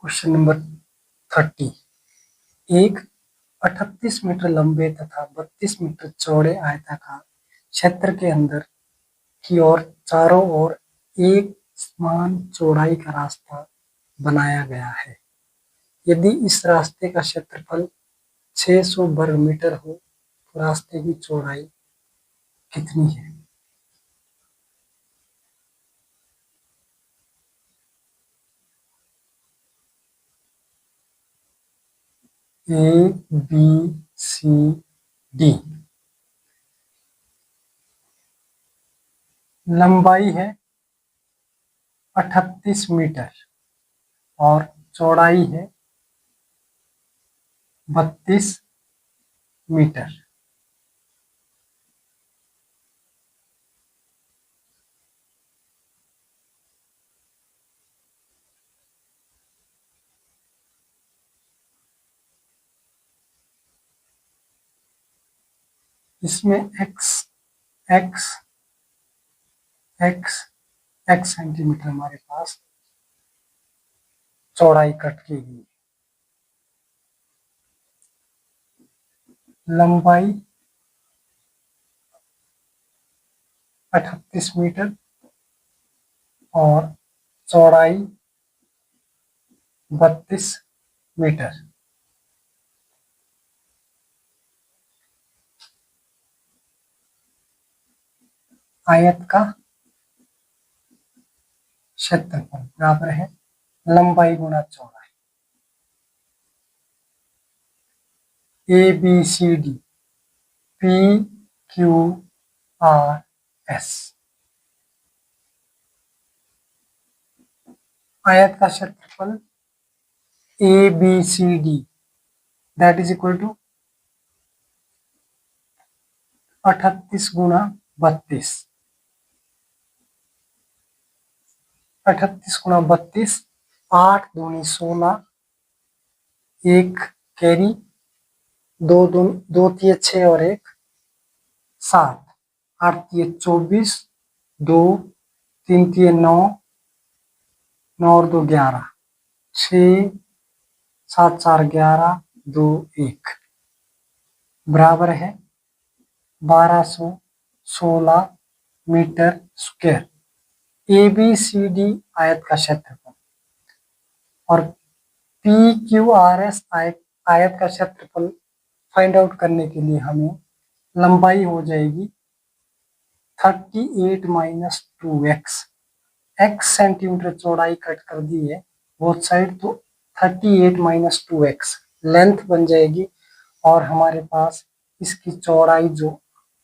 Question number 30। एक 38 metre लंबे तथा 32 मीटर चौड़े आयताकार क्षेत्र के अंदर की ओर चारों ओर एक समान चौड़ाई का रास्ता बनाया गया है। यदि इस रास्ते का क्षेत्रफल 600 वर्ग मीटर हो तो रास्ते की चौड़ाई कितनी है? A B C D. लंबाई है 38 मीटर और चौड़ाई है 32 मीटर। इसमें x x x x centimetre हमारे पास चौड़ाई कट की गई। लंबाई 38 मीटर और चौड़ाई 32 मीटर। आयत का क्षेत्रफल बराबर है लंबाई गुना चौड़ाई। A B C D P Q R S. आयत का क्षेत्रफल A B C D that is equal to 38 गुना 32। 38 गुना 32, 8 दूनी 16, एक कैरी, दो तिये 6 और 1 7, 8 तिये 24, 2 3 तिये 9, 9 और 2 11, 6 7 4 11, 2 1 बराबर है 1216 metre square. A B C D आयत का क्षेत्रफल और पी क्यू आर एस आयत का क्षेत्रफल फाइंड आउट करने के लिए हमें लंबाई हो जाएगी 38 माइनस 2x। x सेंटीमीटर चौड़ाई कट कर दी है बोथ साइड, तो 38 माइनस 2x लेंथ बन जाएगी और हमारे पास इसकी चौड़ाई जो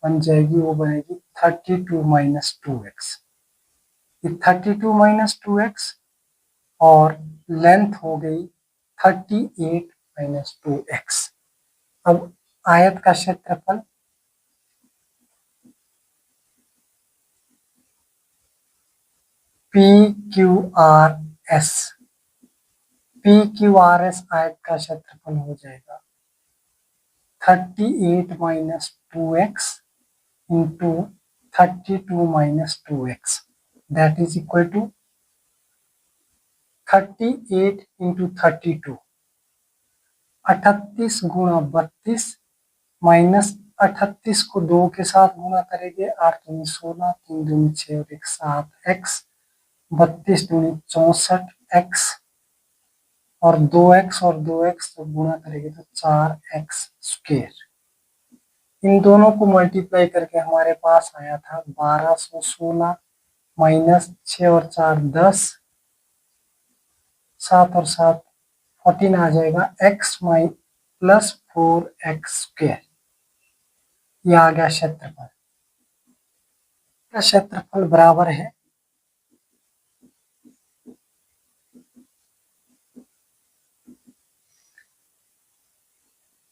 बन जाएगी वो बनेगी 32 माइनस 2x। 32 माइनस 2x और लेंथ हो गई 38 माइनस 2x। अब आयत का क्षेत्रफल P Q R S. P Q R S आयत का क्षेत्रफल हो जाएगा 38 minus 2x into 32 minus 2x that is equal to 38 into 32, 38 गुणा 32 माइनस 38 को 2 के साथ गुणा करेंगे, 8 दूनी 16, 3 दूनी 6 और 1 7x, 32 दूनी 64x और 2x और 2x तो गुणा करेंगे तो 4x स्क्वायर। इन दोनों को मल्टीप्लाई करके हमारे पास आया था 1216 माइनस 6 और 4 10, 7 और 7 14 आ जाएगा x प्लस 4x स्क्वायर। यह आ गया क्षेत्रफल। का क्षेत्रफल बराबर है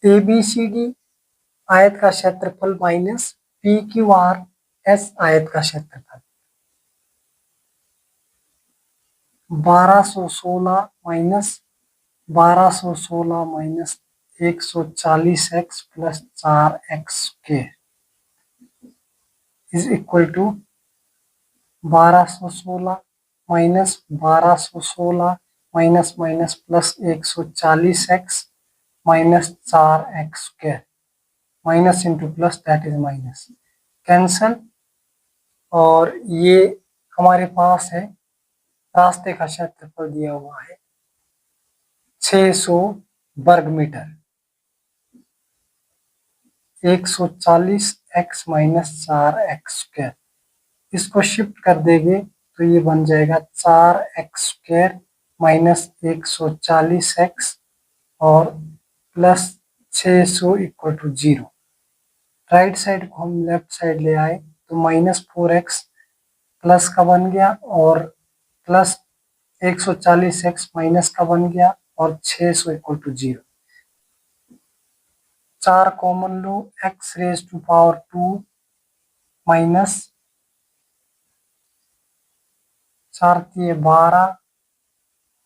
ए बी सी डी आयत का क्षेत्रफल minus P Q R S आयत का क्षेत्रफल। 1216 minus 1216 minus 140x plus 4x square is equal to 1216 minus 1216 minus minus plus 140x minus 4x² minus into plus that is minus cancel. और ये हमारे पास है रास्ते का क्षेत्रफल दिया हुआ है 600 वर्ग मीटर। 140x माइनस 4x², इसको शिफ्ट कर देंगे तो ये बन जाएगा 4x² माइनस 140x और plus 600 equal to 0। Right side को हम लेफ्ट साइड ले आए तो माइनस 4x प्लस का बन गया और प्लस 140x माइनस का बन गया और 600 इक्वल टू 0। 4 कॉमन लो, x raise to power 2 minus 4 3 12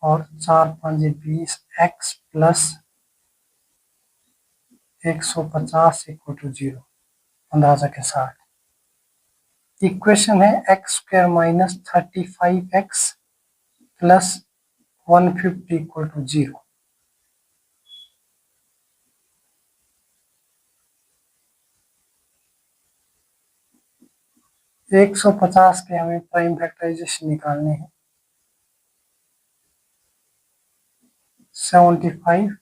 और 4 5 20 x प्लस 150 इक्वल टू 0 अंदाजा के साथ। इक्वेशन है x² minus 35x plus 150 equal to 0। एक 150 के हमें प्राइम फैक्टराइजेशन निकालने हैं। 75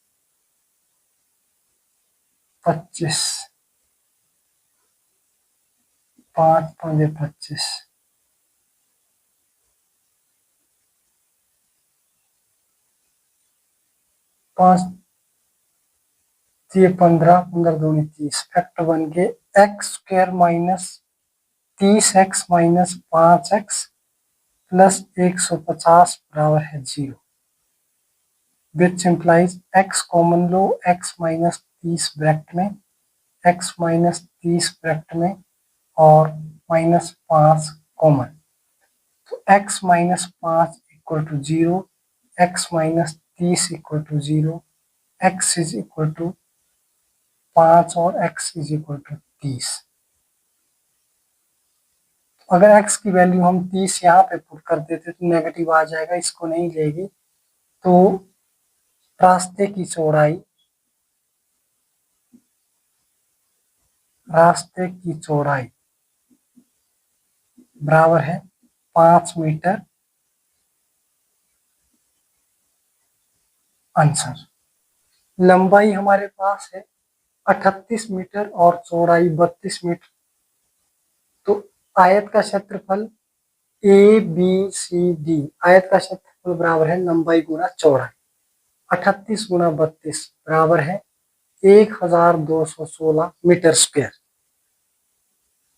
25 5 5 25 5 3 15 15 दूनी 30 फैक्टर बन के x² minus 30x minus 5x plus 150 बराबर है 0। विच इम्प्लाइज x कॉमन लो, x माइनस 30 ब्रैकेट में, x माइनस 30 ब्रैकेट में और माइनस 5 कॉमन, तो x minus 5 equal to 0, x minus 30 equal to 0, x is equal to 5 और x इज इक्वल टू 30। अगर x की वैल्यू हम 30 यहाँ पे पुट कर देते तो नेगेटिव आ जाएगा, इसको नहीं लेगी। तो रास्ते की चौड़ाई बराबर है 5 मीटर। आंसर लंबाई हमारे पास है 38 मीटर और चौड़ाई 32 मीटर। तो आयत का क्षेत्रफल ABCD, आयत का क्षेत्रफल बराबर है लंबाई गुना चौड़ाई। 38 गुना 32 बराबर है 1216 मीटर स्क्वायर।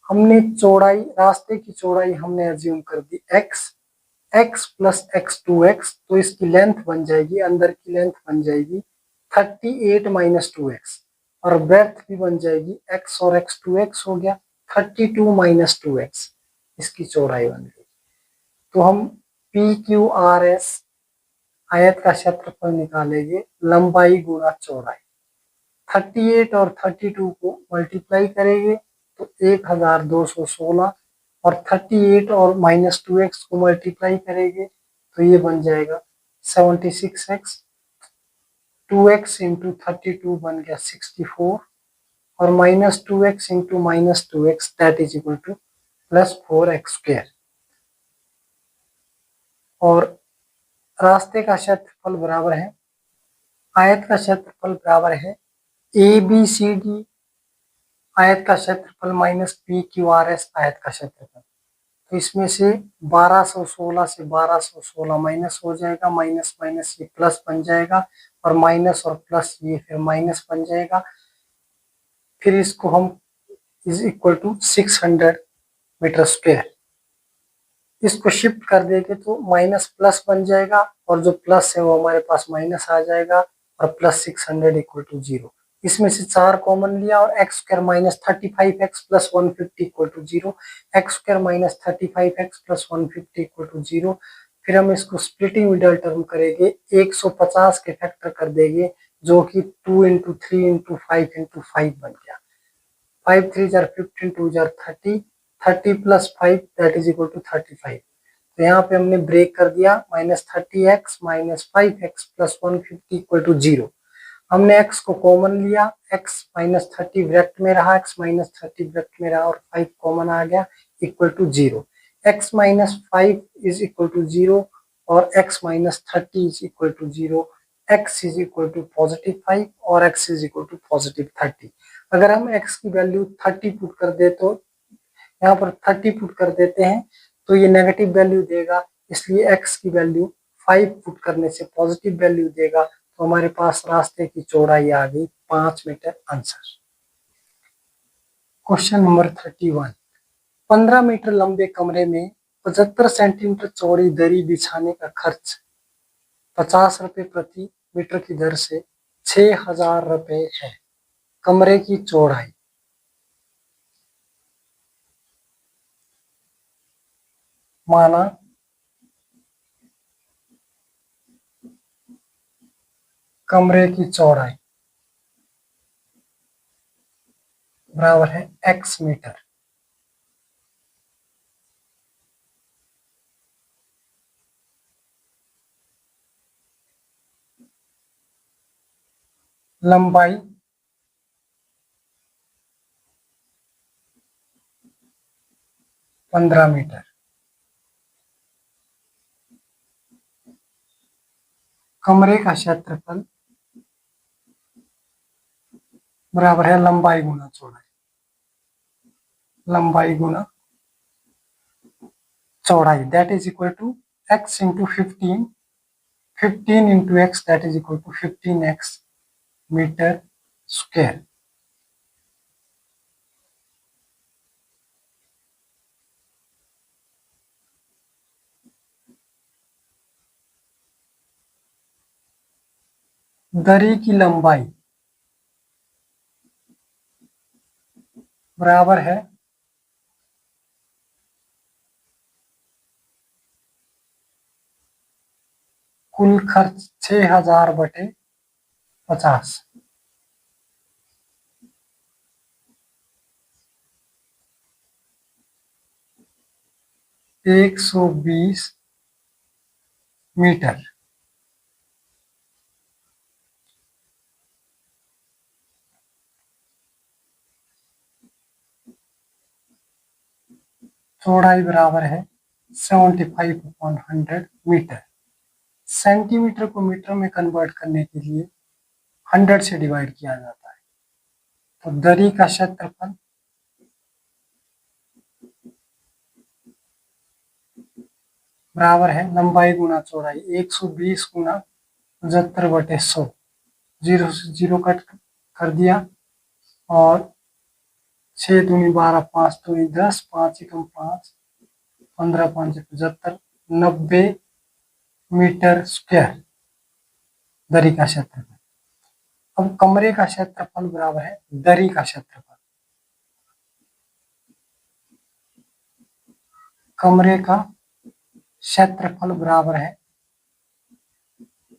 हमने चौड़ाई, रास्ते की चौड़ाई हमने एज्यूम कर दी x प्लस x2x, तो इसकी लेंथ बन जाएगी, अंदर की लेंथ बन जाएगी 38 माइनस 2x और ब्रेथ भी बन जाएगी x और x2x हो गया 32 माइनस 2x, इसकी चौड़ाई बन गई। तो हम PQRS आयत का क्षेत्रफल निकालेंगे लंबाई गुना चौड़ाई। 38 और 32 को मल्टीप्लाई करेंगे तो 1216 और 38 और माइनस 2x को मल्टीप्लाई करेंगे तो ये बन जाएगा 76x। 2x इंटू 32 बन गया 64 और minus 2x into minus 2x that is equal two plus 4x²। और रास्ते का क्षेत्रफल बराबर है, आयत का क्षेत्रफल बराबर है ABCD आयत का क्षेत्रफल माइनस PQRS आयत का क्षेत्रफल। तो इसमें से 1216 से 1216 माइनस हो जाएगा, माइनस माइनस ये प्लस बन जाएगा और माइनस और प्लस ये फिर माइनस बन जाएगा। फिर इसको हम is equal to 600 metre square, इसको शिफ्ट कर देंगे तो माइनस प्लस बन जाएगा और जो प्लस है वो हमारे पास माइनस आ जाएगा और प्लस 600 इक्वल टू 0। इसमें से 4 कॉमन लिया और x² minus 35x plus 150 equal to 0, x² minus 35x plus 150 equal to 0। फिर हम इसको स्प्लिटिंग मिडल टर्म करेंगे, 150 के फैक्टर कर देंगे जो कि 2 इंटू 3 इंटू 5 इंटू 5 बन गया। 5 3 जार 15 2 जार 30, 30 plus 5 that is equal to 35। तो यहाँ पे हमने ब्रेक कर दिया, -30x - 5x + 150 = 0। हमने x को कॉमन लिया, x -30 ब्रैकेट में रहा, x -30 ब्रैकेट में रहा और 5 कॉमन आ गया, = 0। x - 5 = 0 और x - 30 = 0। x = +5 और x = +30। अगर हम x की वैल्यू 30 पुट कर दे तो यहाँ पर 30 पुट कर देते हैं तो ये नेगेटिव वैल्यू देगा, इसलिए x की वैल्यू 5 पुट करने से पॉजिटिव वैल्यू देगा। तो हमारे पास रास्ते की चौड़ाई आ गई 5 metre. Answer. Question number 31। 15 metre लंबे कमरे में 75 सेंटीमीटर चौड़ी दरी बिछाने का खर्च 50 रुपए प्रति मीटर की दर से 6000 रुपए है। कमरे की चौड़ाई। माना कमरे की चौड़ाई बराबर है x मीटर। लंबाई 15 मीटर। कमरे का क्षेत्रफल बराबर है लंबाई गुना चौड़ाई। लंबाई गुना चौड़ाई that is equal to x × 15। 15 × x that is equal to 15x metre square. दरी की लंबाई बराबर है कुल खर्च 6000 बटे 50। 120 मीटर। चौड़ाई बराबर है 75/100 मीटर। सेंटीमीटर को मीटर में कन्वर्ट करने के लिए 100 से डिवाइड किया जाता है। तो दरी का क्षेत्रफल बराबर है लंबाई गुना चौड़ाई 120 × 75/100। 0 से 0 कट कर दिया और 6 दूनी 12, 5 दूनी 10, 5 एकम 5, 15 5 75, 90 मीटर स्क्वायर दरी का क्षेत्रफल। अब कमरे का क्षेत्रफल बराबर है दरी का क्षेत्रफल। कमरे का क्षेत्रफल बराबर है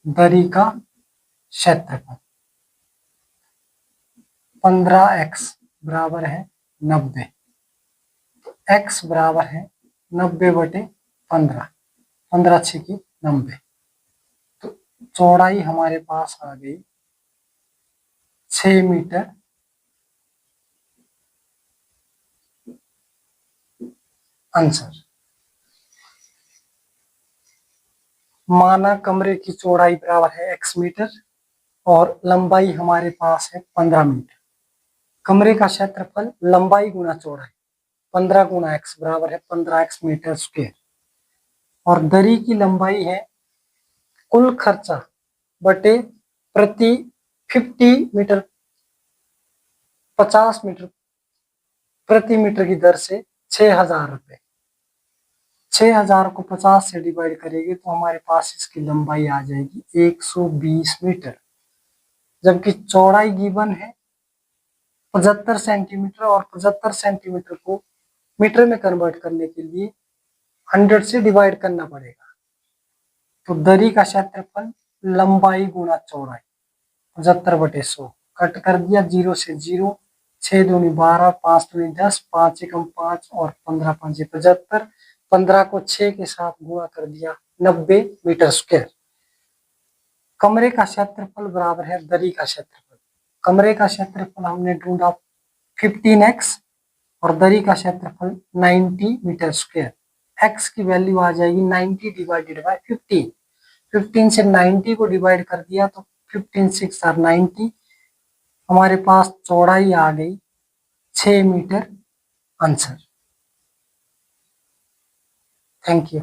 दरी का क्षेत्रफल। 15x बराबर है 90। तो x बराबर है 90/15। 15 × 6 = 90। तो चौड़ाई हमारे पास आ गई 6 मीटर। आंसर। माना कमरे की चौड़ाई बराबर है x मीटर और लंबाई हमारे पास है 15 मीटर। कमरे का क्षेत्रफल लंबाई गुना चौड़ाई 15 × x बराबर है 15x मीटर स्क्वायर। और दरी की लंबाई है कुल खर्चा बटे प्रति 50 मीटर 50 मीटर प्रति मीटर की दर से 6000 रुपए। 6000 को 50 से डिवाइड करेंगे तो हमारे पास इसकी लंबाई आ जाएगी 120 मीटर। जबकि चौड़ाई गिवन है 75 सेंटीमीटर और 75 सेंटीमीटर को मीटर में कन्वर्ट करने के लिए 100 से डिवाइड करना पड़ेगा। तो दरी का क्षेत्रफल लंबाई गुना चौड़ाई 75/100 कट कर दिया 0 से 0, 6 दूनी 12, 5 दूनी 10, 5 एकम 5 और 15 5 75, 15 को 6 के साथ गुणा कर दिया, 90 मीटर स्क्वायर। कमरे का क्षेत्रफल बराबर है दरी का क्षेत्रफल। कमरे का क्षेत्रफल हमने ढूंढा 15x और दरी का क्षेत्रफल 90 मीटर स्क्वायर। x की वैल्यू आ जाएगी 90 डिवाइडेड बाय 15। 15 से 90 को डिवाइड कर दिया तो 15 6 आर 90। हमारे पास चौड़ाई आ गई 6 मीटर आंसर। Thank you.